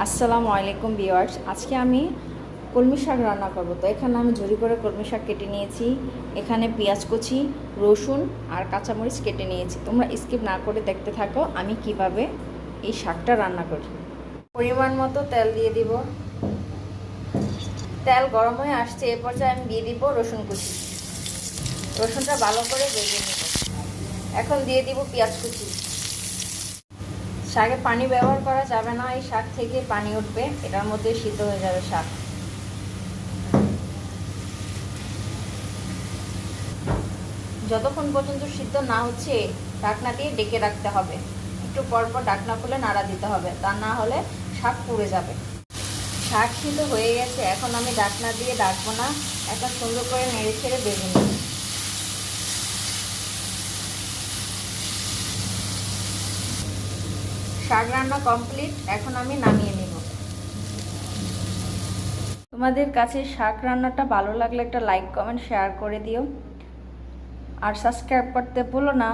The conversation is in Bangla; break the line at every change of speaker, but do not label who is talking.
আসসালামু আলাইকুম ভিউয়ার্স, আজকে আমি কলমি শাক রান্না করব। তো এখানে আমি ঝুরি করে কলমি শাক কেটে নিয়েছি। এখানে পেঁয়াজ কুচি, রসুন আর কাঁচামরিচ কেটে নিয়েছি। তোমরা স্কিপ না করে দেখতে থাকো আমি কিভাবে এই শাকটা রান্না করি। পরিমাণ মতো তেল দিয়ে দিব। তেল গরম হয়ে আসছে, এ পর্যায়ে আমি দিয়ে দিব রসুন কুচি। রসুনটা ভালো করে ভেজে নেব। এখন দিয়ে দিব পেঁয়াজ কুচি। শাকে পানি ব্যবহার করা যাবে না, এই শাক থেকে পানি উঠবে, এটার মধ্যে সিদ্ধ হয়ে যাবে শাক। যতক্ষণ পর্যন্ত সিদ্ধ না হচ্ছে ঢাকনা দিয়ে ডেকে রাখতে হবে। একটু পর পর ঢাকনা খুলে নাড়া দিতে হবে, তা না হলে শাক পুড়ে যাবে। শাক সিদ্ধ হয়ে গেছে, এখন আমি ঢাকনা দিয়ে ডাকবো না, এখন সুন্দর করে নেড়ে ছেড়ে ভেজে নেব। শাক রান্না কমপ্লিট, এখন আমি নামিয়ে নেব। তোমাদের কাছে শাক রান্নাটা ভালো লাগলে একটা লাইক কমেন্ট শেয়ার করে দিও, আর সাবস্ক্রাইব করতে ভুলো না।